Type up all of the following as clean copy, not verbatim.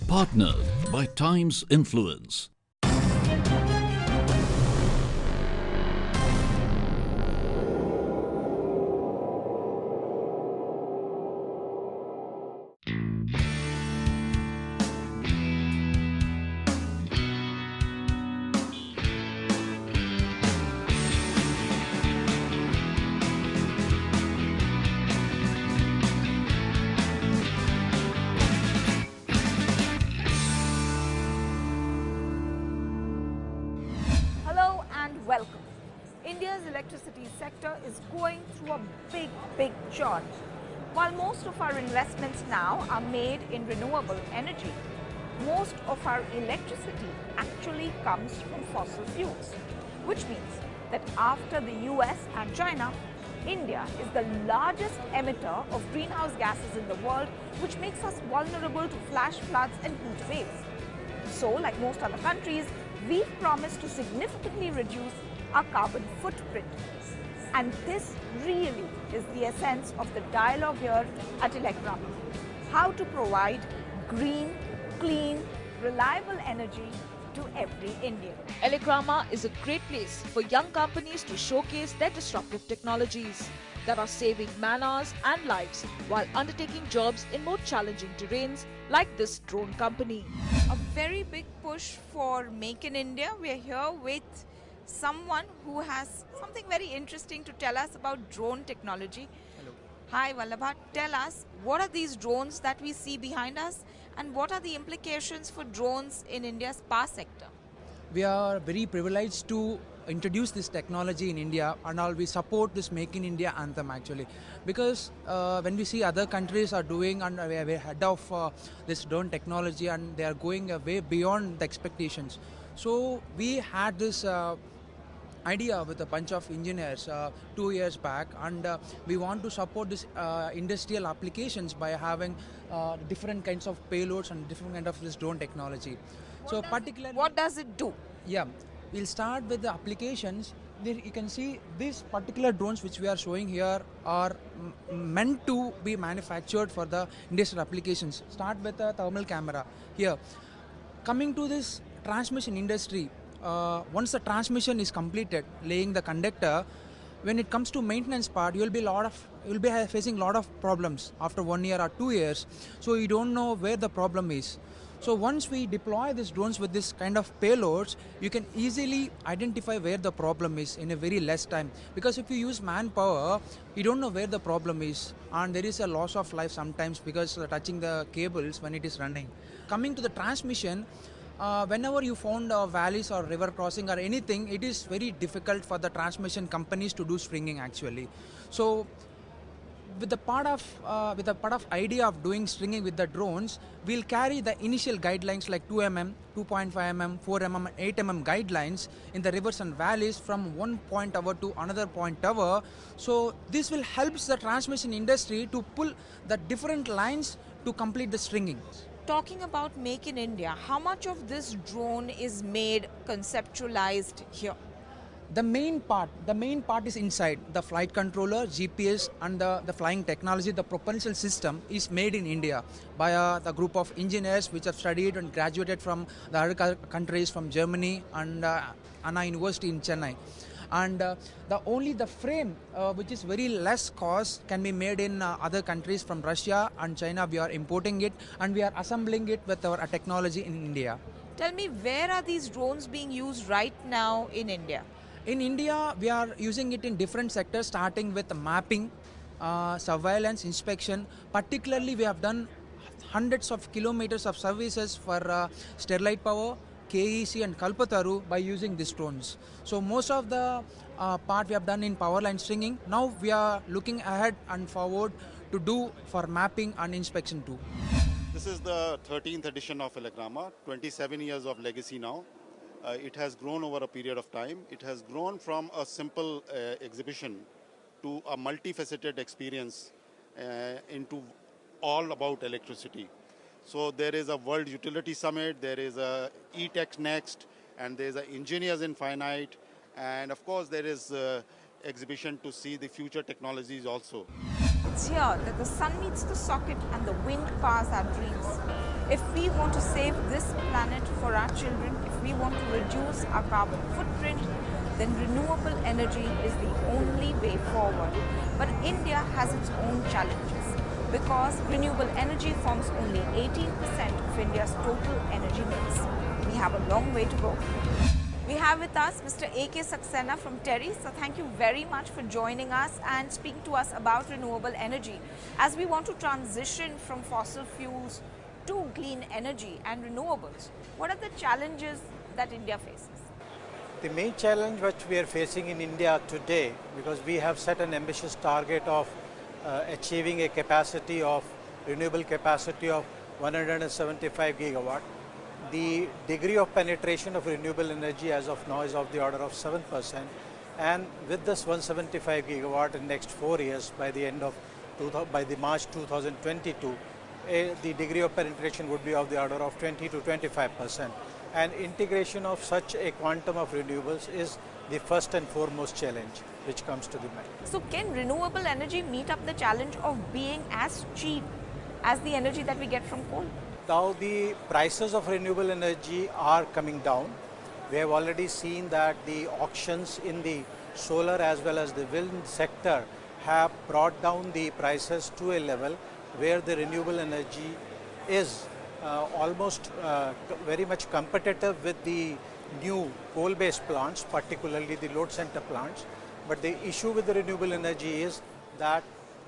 Partnered by Times Influence. Hello and welcome. India's electricity sector is going through a big churn. While most of our investments now are made in renewable energy, most of our electricity actually comes from fossil fuels, which means that after the US and China, India is the largest emitter of greenhouse gases in the world, which makes us vulnerable to flash floods and heat waves. So, like most other countries, we've promised to significantly reduce our carbon footprint. And this really is the essence of the dialogue here at Elecrama. How to provide green, clean, reliable energy to every Indian. Elecrama is a great place for young companies to showcase their disruptive technologies that are saving man-hours and lives while undertaking jobs in more challenging terrains like this drone company. A very big push for Make in India. We are here with someone who has something very interesting to tell us about drone technology. Hello. Hi Vallabha, tell us, what are these drones that we see behind us and what are the implications for drones in India's power sector? We are very privileged to introduce this technology in India, and all we support this Make in India anthem actually, because when we see other countries are doing and we are ahead of this drone technology and they are going way beyond the expectations. So we had this idea with a bunch of engineers 2 years back, and we want to support this industrial applications by having different kinds of payloads and different kind of this drone technology. So particularly, What does it do? yeah, we'll start with the applications. There you can see these particular drones which we are showing here are meant to be manufactured for the industrial applications. Start with a thermal camera here. Coming to this transmission industry, once the transmission is completed, laying the conductor, when it comes to maintenance part, you'll be facing a lot of problems after 1 year or 2 years. So you don't know where the problem is. So once we deploy these drones with this kind of payloads, you can easily identify where the problem is in a very less time. Because if you use manpower, you don't know where the problem is, and there is a loss of life sometimes because touching the cables when it is running. Coming to the transmission, whenever you found valleys or river crossing or anything, it is very difficult for the transmission companies to do stringing actually. So with the part of idea of doing stringing with the drones, we'll carry the initial guidelines like 2 mm, 2.5 mm, 4 mm, and 8 mm guidelines in the rivers and valleys from one point tower to another point tower. So this will help the transmission industry to pull the different lines to complete the stringing. Talking about Make in India, how much of this drone is made, conceptualized here? The main part is inside. The flight controller, GPS, and the flying technology, the propulsion system is made in India by the group of engineers which have studied and graduated from the other countries, from Germany and Anna University in Chennai. And the frame, which is very less cost, can be made in other countries from Russia and China. We are importing it and we are assembling it with our technology in India. Tell me, where are these drones being used right now in India? In India, we are using it in different sectors, starting with mapping, surveillance, inspection. Particularly, we have done hundreds of kilometers of services for Sterlite Power, KEC and Kalpataru by using these drones. So most of the part we have done in power line stringing. Now we are looking ahead and forward to do for mapping and inspection too. This is the 13th edition of Elecrama, 27 years of legacy now. It has grown over a period of time. It has grown from a simple exhibition to a multifaceted experience into all about electricity. So there is a World Utility Summit, there is a E-Tech Next, and there is a Engineers Infinite, and of course there is exhibition to see the future technologies also. It's here that the sun meets the socket and the wind powers our dreams. If we want to save this planet for our children, if we want to reduce our carbon footprint, then renewable energy is the only way forward. But India has its own challenges because renewable energy forms only 18% of India's total energy mix. We have a long way to go. We have with us Mr. A.K. Saxena from TERI. So thank you very much for joining us and speaking to us about renewable energy. As we want to transition from fossil fuels to clean energy and renewables, what are the challenges that India faces? The main challenge which we are facing in India today, because we have set an ambitious target of achieving a capacity of renewable capacity of 175 gigawatt. The degree of penetration of renewable energy as of now is of the order of 7%, and with this 175 gigawatt in next 4 years, by the end of March 2022, the degree of penetration would be of the order of 20 to 25%. And integration of such a quantum of renewables is the first and foremost challenge which comes to the mind. So can renewable energy meet up the challenge of being as cheap as the energy that we get from coal? Now the prices of renewable energy are coming down. We have already seen that the auctions in the solar as well as the wind sector have brought down the prices to a level where the renewable energy is almost very much competitive with the new coal-based plants, particularly the load center plants. But the issue with the renewable energy is that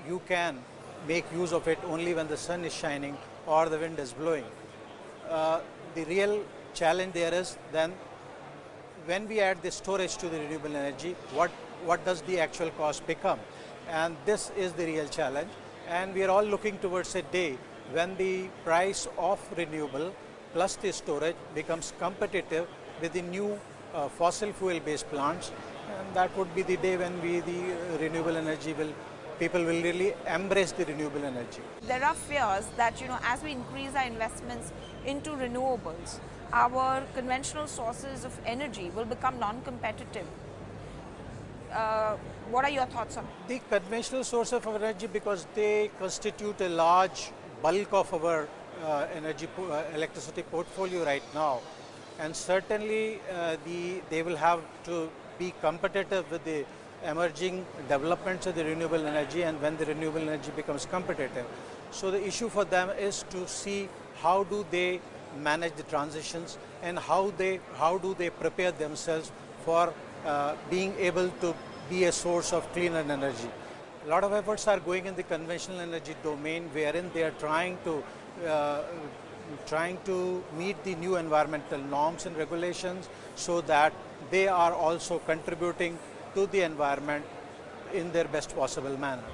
you can make use of it only when the sun is shining or the wind is blowing. The real challenge there is then when we add the storage to the renewable energy, what does the actual cost become? And this is the real challenge. And we are all looking towards a day when the price of renewable plus the storage becomes competitive with the new fossil fuel based plants, and that would be the day when the renewable energy people will really embrace the renewable energy. There are fears that, as we increase our investments into renewables, our conventional sources of energy will become non-competitive. What are your thoughts on it? The conventional source of energy, because they constitute a large bulk of our electricity portfolio right now, and certainly they will have to be competitive with the emerging developments of the renewable energy, and when the renewable energy becomes competitive. So the issue for them is to see how do they manage the transitions and how do they prepare themselves for being able to be a source of cleaner energy. A lot of efforts are going in the conventional energy domain, wherein they are trying to meet the new environmental norms and regulations so that they are also contributing to the environment in their best possible manner.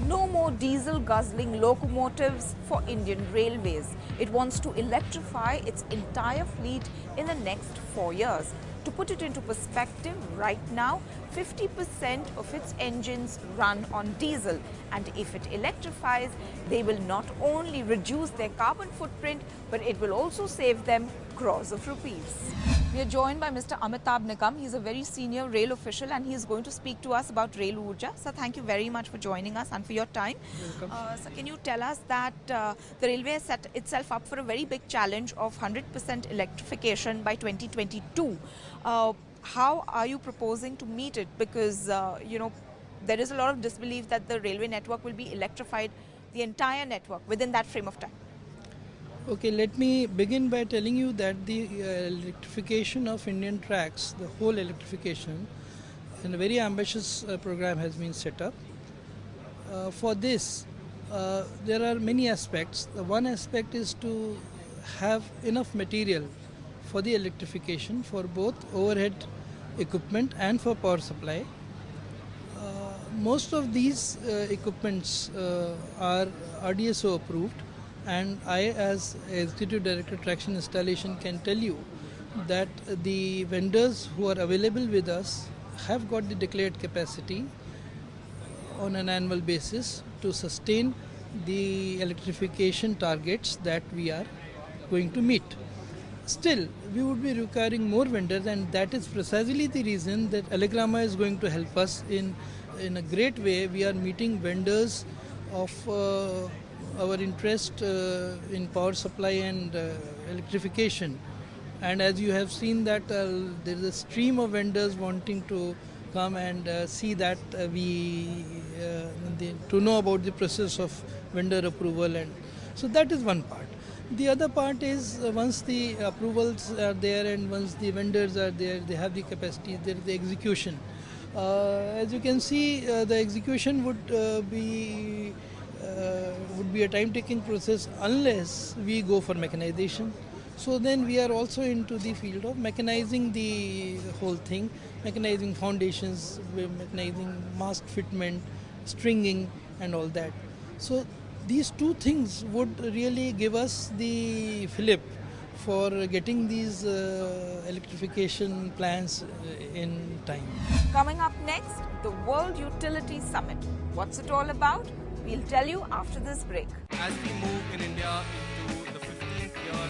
No more diesel guzzling locomotives for Indian Railways. It wants to electrify its entire fleet in the next 4 years. To put it into perspective, right now 50% of its engines run on diesel, and if it electrifies, they will not only reduce their carbon footprint, but it will also save them crores of rupees. We are joined by Mr. Amitabh Nigam. He is a very senior rail official and he is going to speak to us about Rail Urja. So thank you very much for joining us and for your time. So can you tell us that the railway has set itself up for a very big challenge of 100% electrification by 2022. How are you proposing to meet it? Because, there is a lot of disbelief that the railway network will be electrified, the entire network, within that frame of time. Okay, let me begin by telling you that the electrification of Indian tracks, the whole electrification, and a very ambitious program has been set up. For this, there are many aspects. The one aspect is to have enough material for the electrification for both overhead equipment and for power supply. Most of these equipments are RDSO approved, and I, as Executive Director Traction Installation, can tell you that the vendors who are available with us have got the declared capacity on an annual basis to sustain the electrification targets that we are going to meet. Still, we would be requiring more vendors, and that is precisely the reason that Elecrama is going to help us in a great way. We are meeting vendors of our interest in power supply and electrification. And as you have seen that there is a stream of vendors wanting to come and see that to know about the process of vendor approval, and so that is one part. The other part is once the approvals are there and once the vendors are there, they have the capacity, there is the execution. As you can see, the execution would be a time-taking process unless we go for mechanization. So then we are also into the field of mechanizing the whole thing, mechanizing foundations, mechanizing mast fitment, stringing and all that. So these two things would really give us the fillip for getting these electrification plans in time. Coming up next, the World Utility Summit. What's it all about? We'll tell you after this break. As we move in India into the 15th year.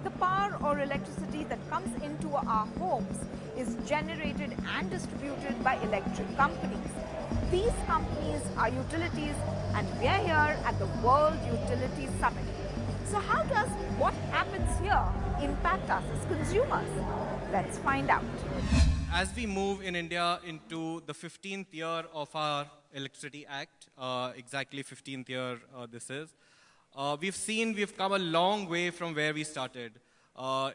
The power or electricity that comes into our homes is generated and distributed by electric companies. These companies are utilities, and we are here at the World Utility Summit. So how does what happens here impact us as consumers? Let's find out. As we move in India into the 15th year of our Electricity Act, exactly 15th year this is, we've come a long way from where we started.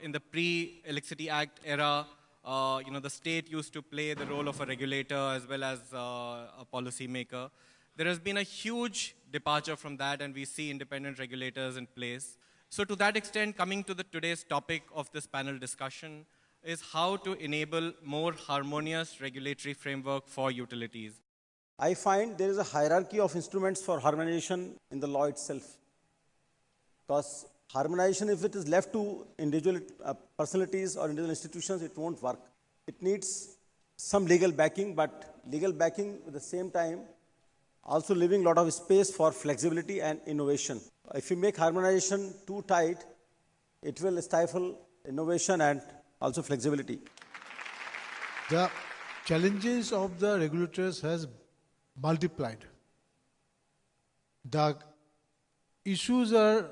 In the pre-Electricity Act era, the state used to play the role of a regulator as well as a policy maker. There has been a huge departure from that, and we see independent regulators in place. So to that extent, coming to today's topic of this panel discussion is how to enable more harmonious regulatory framework for utilities. I find there is a hierarchy of instruments for harmonization in the law itself. Because harmonization, if it is left to individual personalities or individual institutions, it won't work. It needs some legal backing, but legal backing at the same time also leaving a lot of space for flexibility and innovation. If you make harmonization too tight, it will stifle innovation and also flexibility. The challenges of the regulators has multiplied. The issues are,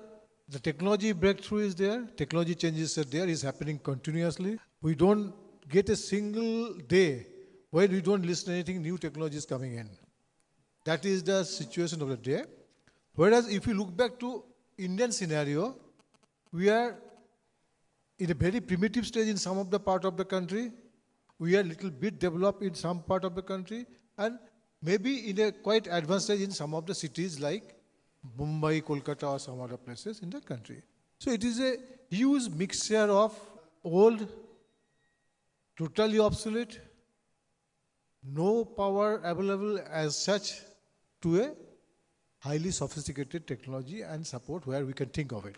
the technology breakthrough is there, technology changes are there, is happening continuously. We don't get a single day where we don't listen to anything new technologies coming in. That is the situation of the day. Whereas if you look back to Indian scenario, we are in a very primitive stage in some of the part of the country. We are a little bit developed in some part of the country, and maybe in a quite advanced stage in some of the cities like Mumbai, Kolkata, or some other places in the country. So it is a huge mixture of old, totally obsolete, no power available as such, to a highly sophisticated technology and support where we can think of it.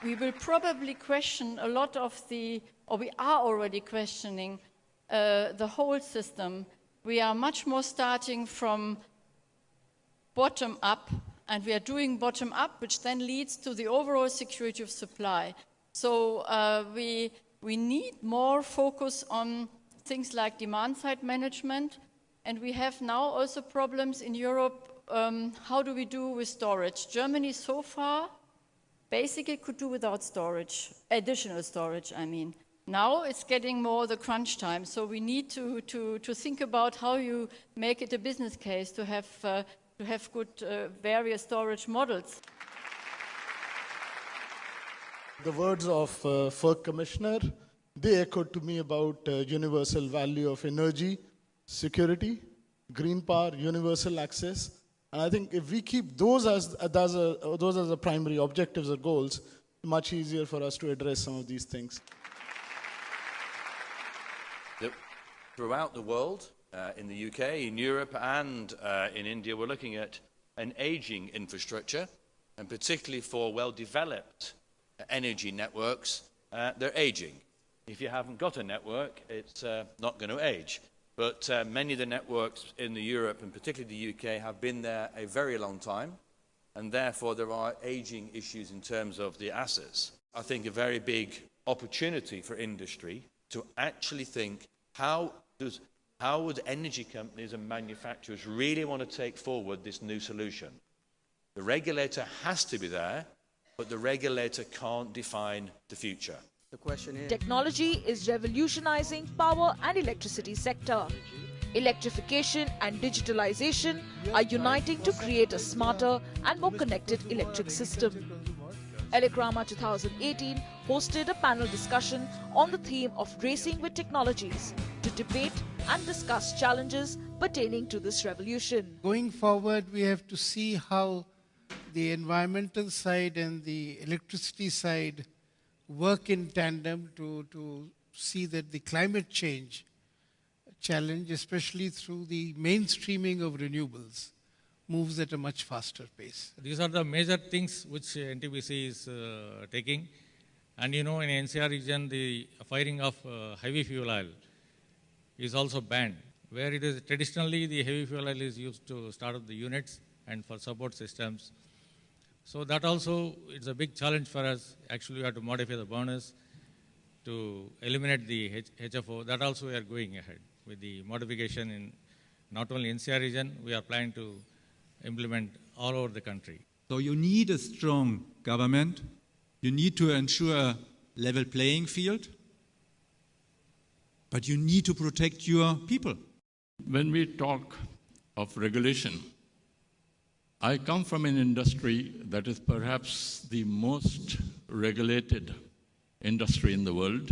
We will probably question a lot of or we are already questioning the whole system. We are much more starting from bottom up, and we are doing bottom up, which then leads to the overall security of supply. So we need more focus on things like demand-side management, and we have now also problems in Europe. How do we do with storage? Germany so far basically could do without storage, additional storage, I mean. Now it's getting more the crunch time, so we need to think about how you make it a business case to have good various storage models. The words of FERC Commissioner, they echoed to me about universal value of energy, security, green power, universal access. And I think if we keep those as the primary objectives or goals, much easier for us to address some of these things. Throughout the world, in the UK, in Europe, and in India, we're looking at an aging infrastructure, and particularly for well-developed energy networks, they're aging. If you haven't got a network, it's not going to age. But many of the networks in Europe, and particularly the UK, have been there a very long time, and therefore there are aging issues in terms of the assets. I think a very big opportunity for industry to actually think how would energy companies and manufacturers really want to take forward this new solution? The regulator has to be there, but the regulator can't define the future. The question is, Technology is revolutionizing power and electricity sector. Electrification and digitalization are uniting to create a smarter and more connected electric system. Elecrama 2018 hosted a panel discussion on the theme of racing with technologies to debate and discuss challenges pertaining to this revolution. Going forward, we have to see how the environmental side and the electricity side work in tandem to see that the climate change challenge, especially through the mainstreaming of renewables, moves at a much faster pace. These are the major things which NTPC is taking. And you know, in NCR region, the firing of heavy fuel oil is also banned, where it is traditionally the heavy fuel oil is used to start up the units and for support systems. So that also it's a big challenge for us. Actually, we have to modify the burners to eliminate the HFO. That also we are going ahead with the modification in not only NCR region, we are planning to implement all over the country. So you need a strong government. You need to ensure a level playing field. But you need to protect your people. When we talk of regulation, I come from an industry that is perhaps the most regulated industry in the world,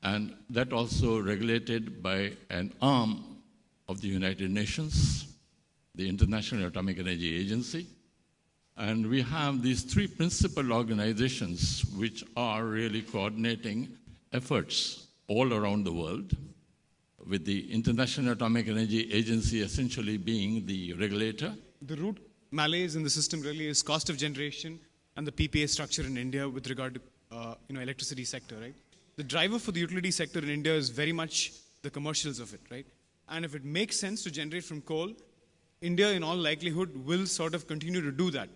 and that also regulated by an arm of the United Nations, the International Atomic Energy Agency. And we have these three principal organizations which are really coordinating efforts all around the world, with the International Atomic Energy Agency essentially being the regulator. The root malaise in the system really is cost of generation and the PPA structure in India with regard to electricity sector, right? The driver for the utility sector in India is very much the commercials of it, right? And if it makes sense to generate from coal, India in all likelihood will sort of continue to do that,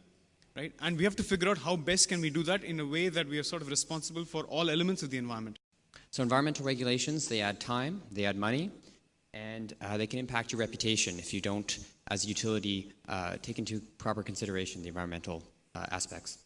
right? And we have to figure out how best can we do that in a way that we are sort of responsible for all elements of the environment. So environmental regulations, they add time, they add money, and they can impact your reputation if you don't, as a utility, take into proper consideration the environmental aspects.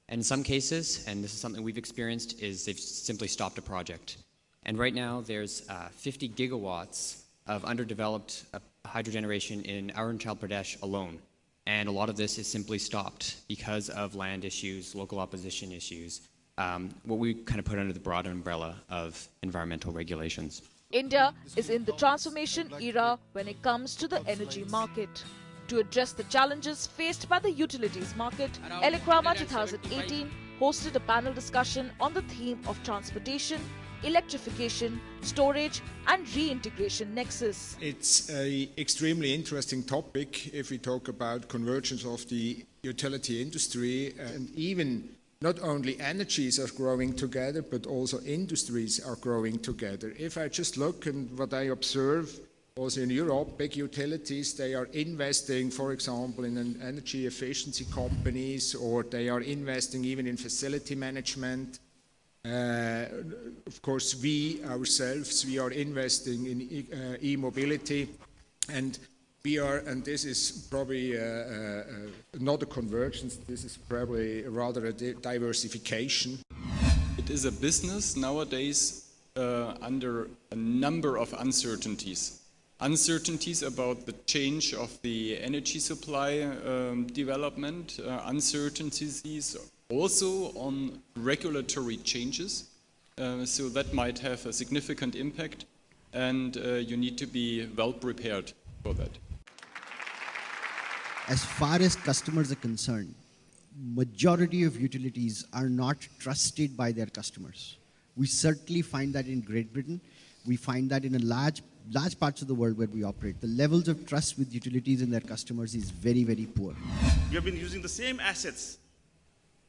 And in some cases, and this is something we've experienced, is they've simply stopped a project. And right now there's 50 gigawatts of underdeveloped hydro generation in Arunachal Pradesh alone. And a lot of this is simply stopped because of land issues, local opposition issues, what we kind of put under the broad umbrella of environmental regulations. India is in the transformation era when it comes to the energy market. To address the challenges faced by the utilities market, Elecrama 2018 hosted a panel discussion on the theme of transportation, electrification, storage and reintegration nexus. It's an extremely interesting topic if we talk about convergence of the utility industry, and even not only energies are growing together, but also industries are growing together. If I just look and what I observe also in Europe, big utilities, they are investing, for example, in an energy efficiency companies, or they are investing even in facility management. Of course, we ourselves, we are investing in e-mobility, and we are, and this is probably not a convergence, this is probably rather a diversification. It is a business nowadays under a number of uncertainties. Uncertainties about the change of the energy supply development, uncertainties also on regulatory changes, so that might have a significant impact, and you need to be well prepared for that. As far as customers are concerned, majority of utilities are not trusted by their customers. We certainly find that in Great Britain. We find that in a large parts of the world where we operate. The levels of trust with utilities and their customers is very, very poor. We have been using the same assets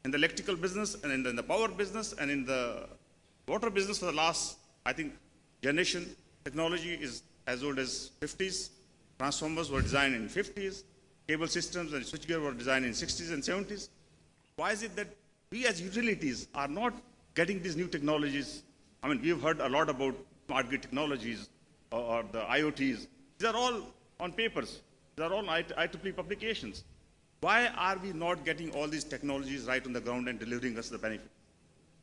in the electrical business and in the power business and in the water business for the last, I think, generation. Technology is as old as 50s. Transformers were designed in 50s. Cable systems and switchgear were designed in 60s and 70s. Why is it that we as utilities are not getting these new technologies? I mean, we've heard a lot about smart grid technologies or the IoTs. These are all on papers. These are all IEEE publications. Why are we not getting all these technologies right on the ground and delivering us the benefit?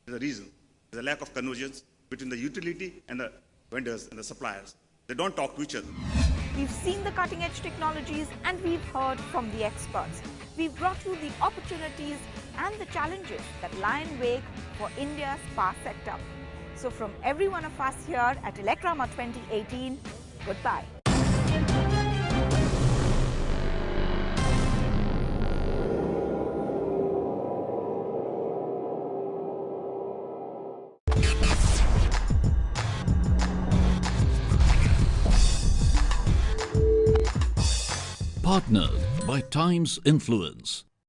There's a reason. There's a lack of convergence between the utility and the vendors and the suppliers. They don't talk to each other. We've seen the cutting-edge technologies and we've heard from the experts. We've brought you the opportunities and the challenges that lie in wake for India's power sector. So from every one of us here at Elecrama 2018, goodbye. Partnered by Times Influence.